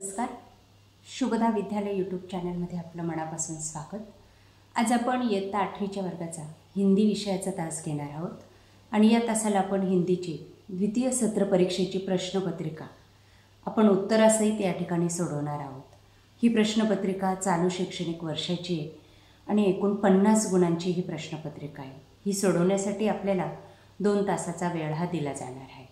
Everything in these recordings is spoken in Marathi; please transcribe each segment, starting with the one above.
नमस्कार. शुभदा विद्यालय यूट्यूब चॅनलमध्ये आपलं मनापासून स्वागत. आज आपण इयत्ता 8वीच्या वर्गाचा हिंदी विषयाचा तास घेणार आहोत आणि या तासाला आपण हिंदीची द्वितीय सत्र परीक्षेची प्रश्नपत्रिका आपण उत्तरासहित या ठिकाणी सोडवणार आहोत. ही प्रश्नपत्रिका चालू शैक्षणिक वर्षाची आहे आणि एकूण 50 गुणांची ही प्रश्नपत्रिका आहे. ही सोडवण्यासाठी आपल्याला 2 तासाचा वेळ हा दिला जाणार आहे.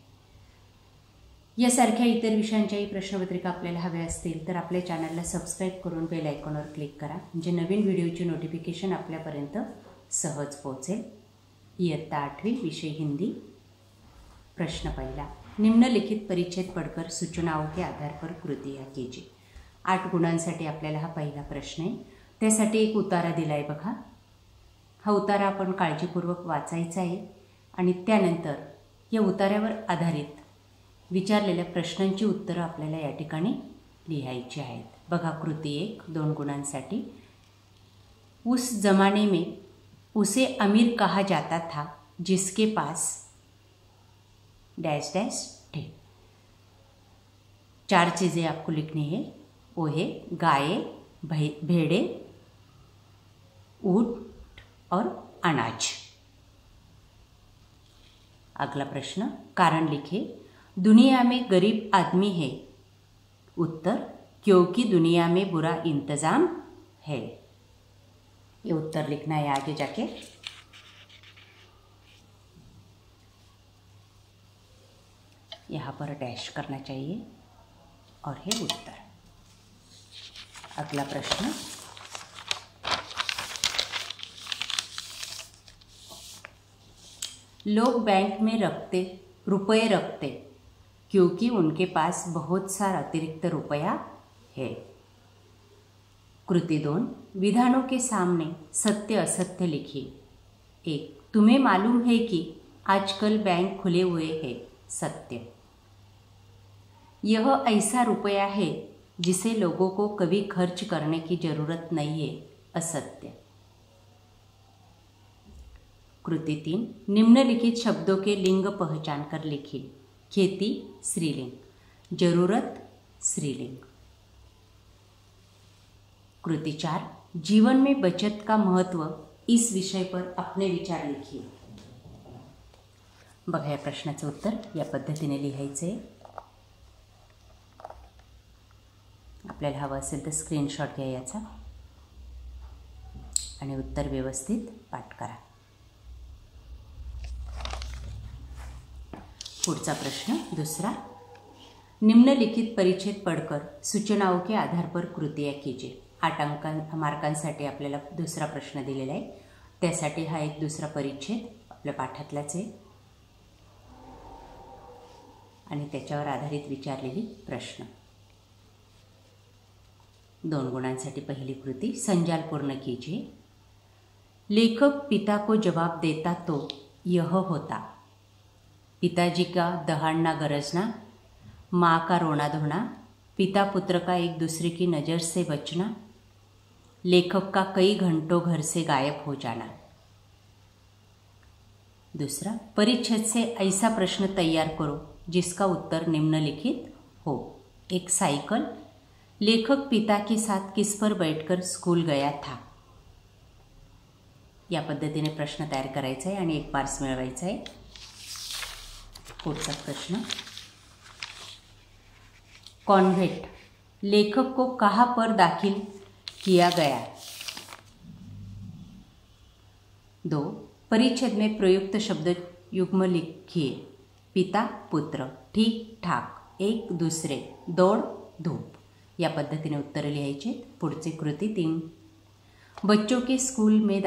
यासारख्या इतर विषयांच्याही प्रश्नपत्रिका आपल्याला हव्या असतील तर आपल्या चॅनलला सबस्क्राईब करून बेल आयकॉनवर क्लिक करा, म्हणजे नवीन व्हिडिओची नोटिफिकेशन आपल्यापर्यंत सहज पोहोचेल. इयत्ता 8वी विषय हिंदी. प्रश्न पहिला. निम्नलिखित परिच्छेद पढ़कर सूचनाओं के आधार पर कृतियाँ कीजिए. 8 गुणांसाठी आपल्याला हा पहिला प्रश्न आहे. त्यासाठी एक उतारा दिला आहे बघा. हा उतारा आपण काळजीपूर्वक वाचायचा आहे आणि त्यानंतर या उतार्यावर आधारित विचारलेल्या प्रश्नांची उत्तरं आपल्याला या ठिकाणी लिहायची आहेत. बघा कृती 1 2 गुणांसाठी. उस जमाने में उसे अमीर कहा जाता था जिसके पास डैश डैश थे. 4 चीज़ें आपको लिखनी है. वो है गाय, भेड़े, ऊंट और अनाज. अगला प्रश्न. कारण लिखे. दुनिया में गरीब आदमी है. उत्तर क्योंकि दुनिया में बुरा इंतज़ाम है. ये उत्तर लिखना है आगे जाके. यहाँ पर डैश करना चाहिए और है उत्तर. अगला प्रश्न. लोग बैंक में रुपए रखते क्योंकि उनके पास बहुत सारा अतिरिक्त रुपया है. कृति 2. विधानों के सामने सत्य असत्य लिखिए. 1. तुम्हें मालूम है कि आजकल बैंक खुले हुए हैं. सत्य. यह ऐसा रुपया है जिसे लोगों को कभी खर्च करने की जरूरत नहीं है. असत्य. कृति 3. निम्नलिखित शब्दों के लिंग पहचान कर लिखिए. खेती स्त्रीलिंग, जरूरत स्त्रीलिंग. कृति 4. जीवन में बचत का महत्व इस विषय पर अपने विचार लिखिए. बघा या प्रश्नाचं उत्तर या पद्धतीने लिहायचे. आपल्याला हवं असेल तर स्क्रीनशॉट घ्या याचा आणि उत्तर व्यवस्थित पाठ करा. पुढचा प्रश्न दुसरा. निम्नलिखित परिच्छेद पढ़कर सूचनाओं के आधार पर कृतियाँ कीजिए. 8 मार्कांसाठी आपल्याला दुसरा प्रश्न दिलेला आहे. त्यासाठी हा एक दुसरा परिच्छेद आपल्या पाठातलाच आहे आणि त्याच्यावर आधारित विचारलेली प्रश्न. 2 गुणांसाठी पहिली कृती. संजाल पूर्ण कीजिए. लेखक पिता को जवाब देता तो यह होता. पिताजी का दहाड़ना गरजना, माँ का रोना धोना, पिता पुत्र का एक दूसरे की नज़र से बचना, लेखक का कई घंटों घर से गायब हो जाना. दूसरा. परिच्छेद से ऐसा प्रश्न तैयार करो जिसका उत्तर निम्नलिखित हो. 1. साइकिल. लेखक पिता के साथ किस पर बैठकर स्कूल गया था. या पद्धतीने प्रश्न तयार करायचा आहे आणि 1 मार्क्स मिळवायचा आहे. पुढचा प्रश्न. कॉन्वेंट. लेखक को कहाँ पर दाखिल किया गया. 2. परिच्छेद में प्रयुक्त शब्द युग्म लिखिए. पिता पुत्र, ठीक ठाक, एक दूसरे, दौड़ धूप. या पद्धतीने उत्तर लिहायचे. पुढची कृती 3. बच्चों के स्कूल में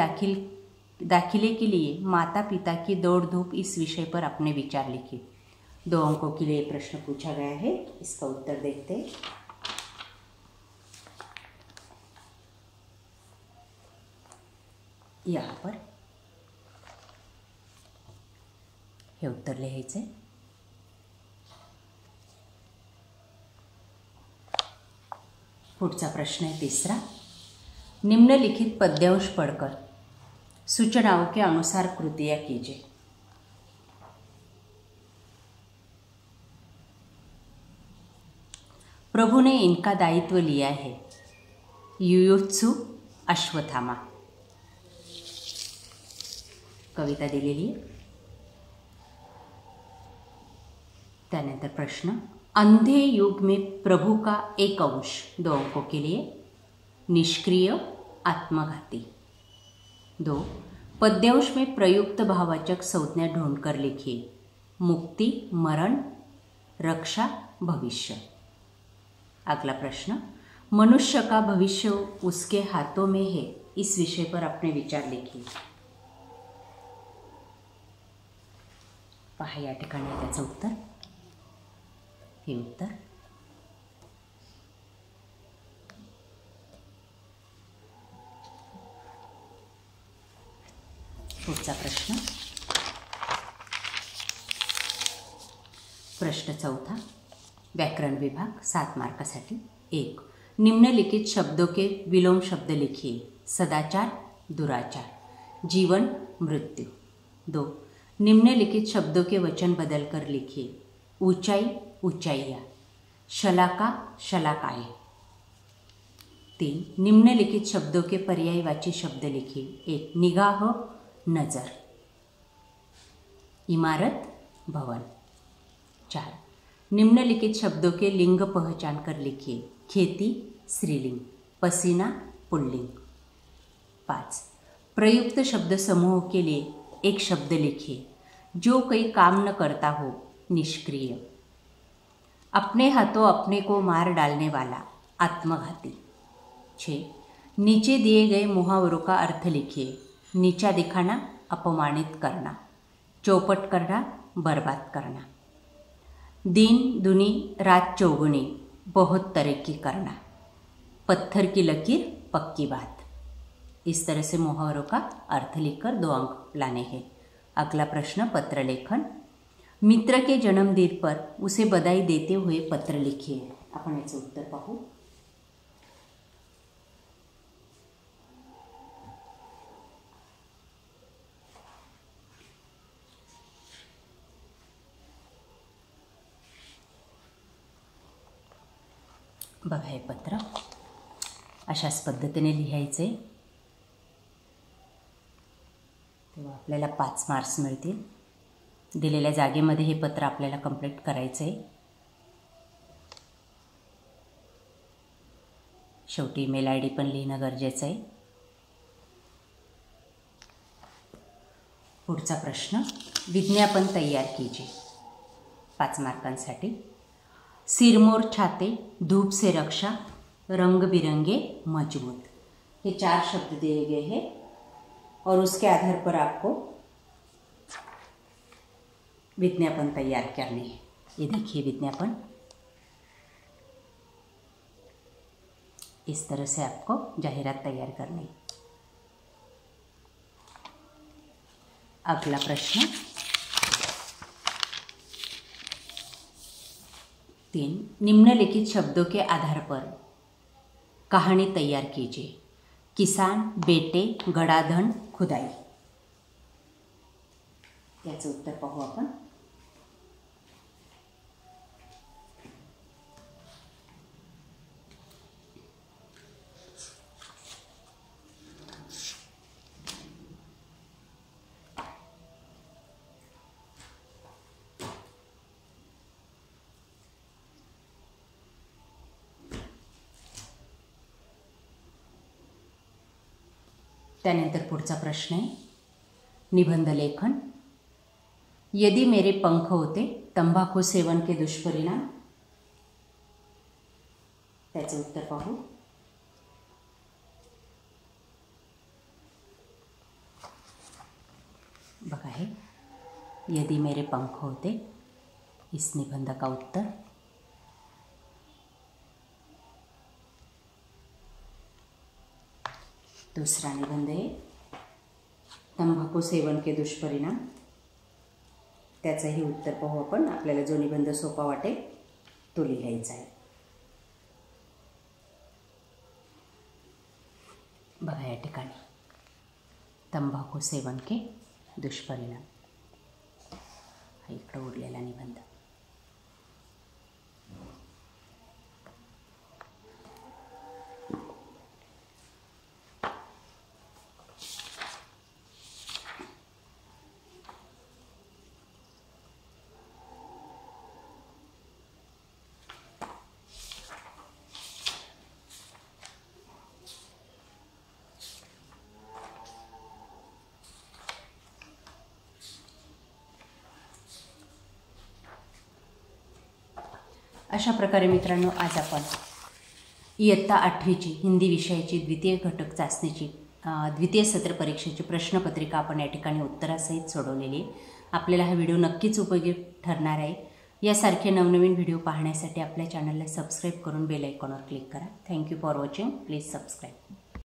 दाखिले के लिए माता पिता की दौड़ धूप इस विषय पर अपने विचार लिखिए. 2 अंकों के लिए प्रश्न पूछा गया है. इसका उत्तर देखते हैं. यहाँ पर हे उत्तर लिहायचे. पुढचा प्रश्न है तीसरा. निम्नलिखित पद्यांश पढ़कर सूचनाओं के अनुसार कृतियाँ कीजिए. प्रभु ने इनका दायित्व लिया है। युयुत्सु अश्वत्थामा। कविता दिलेली आहे। त्यानंतर प्रश्न, अंधे युग में प्रभु का एक अंश, 2 अंकों के लिए, निष्क्रिय आत्मघाती। 2, पद्यांश में प्रयुक्त भाववाचक संज्ञा ढूंढकर लिखिए। मुक्ति, मरण, रक्षा, भविष्य। अगला प्रश्न, मनुष्य का भविष्य उसके हाथों में है। इस विषय पर अपने विचार लिखिए। पहा या ठिकाणी त्याचं उत्तर, हे उत्तर। पुढचा प्रश्न, प्रश्न 4, व्याकरण विभाग, 7 मार्कासाठी। 1, निम्नलिखित शब्दों के विलोम शब्द लिखिए। सदाचार, दुराचार, जीवन, मृत्यु। 2, निम्नलिखित शब्दों के वचन बदलकर लिखिए। ऊंचाई, ऊंचाइयाँ, शलाका, शलाकाएँ। 3, निम्नलिखित शब्दों के पर्यायवाची शब्द लिखिए। 1, निगाह, नज़र, इमारत, भवन। 4, निम्नलिखित शब्दों के लिंग पहचान कर लिखिए। खेती, स्त्रीलिंग, पसीना, पुल्लिंग। 5, प्रयुक्त शब्द समूह के लिए एक शब्द लिखिए। जो कोई काम न करता हो, निष्क्रिय। अपने हाथों अपने को मार डालने वाला, आत्मघाती। 6, नीचे दिए गए मुहावरों का अर्थ लिखिए। नीचा दिखाना, अपमानित करना, चौपट करना, बर्बाद करना। दिन दुनी रात चौगुनी, बहुत तरक्की करना, पत्थर की लकीर, पक्की बात। इस तरह से मुहावरों का अर्थ लिखकर 2 अंक लाने हैं। अगला प्रश्न, पत्र लेखन। मित्र के जन्मदिन पर उसे बधाई देते हुए पत्र लिखिए। आपण याचं उत्तर पाहू। बघा हे पत्र अशाच पद्धतीने लिहायचे, तेव्हा आपल्याला 5 मार्क्स मिळतील। दिलेल्या जागेमध्ये हे पत्र आपल्याला कंप्लीट करायचे आहे। शेवटी ईमेल आयडी पण लिहिणं गरजेचं आहे। पुढचा प्रश्न, विज्ञापन तैयार कीजिए, 5 मार्कांसाठी। सिरमौर छाते, धूप से रक्षा, रंग बिरंगे मजबूत। ये 4 शब्द दिए गए हैं और उसके आधार पर आपको विज्ञापन तैयार करने हैं। ये देखिए विज्ञापन, इस तरह से आपको जाहिरात तैयार करनी है। अगला प्रश्न 3, निम्नलिखित शब्दों के आधार पर कहानी तैयार कीजिए। किसान, बेटे, गडाधन, खुदाई। याचं उत्तर पाहू आपण। त्यानंतर पुढचा प्रश्न आहे निबंध लेखन। यदि मेरे पंख होते, तंबाखू सेवन के दुष्परिणाम। त्याचे उत्तर पाहू। बघा हे, यदि मेरे पंख होते, इस निबंध का उत्तर। दूसरा निबंध है तंबाखू सेवन के दुष्परिणाम। त्याचंही उत्तर पाहू आपण। आपल्याला जो निबंध सोपा वाटेल तो लिहायचा आहे। बघा या ठिकाणी तंबाखू सेवन के दुष्परिणाम, हा इकडं उरलेला निबंध। अशा प्रकारे मित्रांनो आज आपण इयत्ता 8वीची हिंदी विषयाची द्वितीय घटक चाचणीची द्वितीय सत्र परीक्षेची प्रश्नपत्रिका आपण या ठिकाणी उत्तरासहित सोडवलेली आहे। आपल्याला हा व्हिडिओ नक्कीच उपयोगी ठरणार आहे। यासारखे नवनवीन व्हिडिओ पाहण्यासाठी आपल्या चॅनलला सबस्क्राईब करून बेल आयकॉनवर क्लिक करा। Thank you for watching. Please subscribe.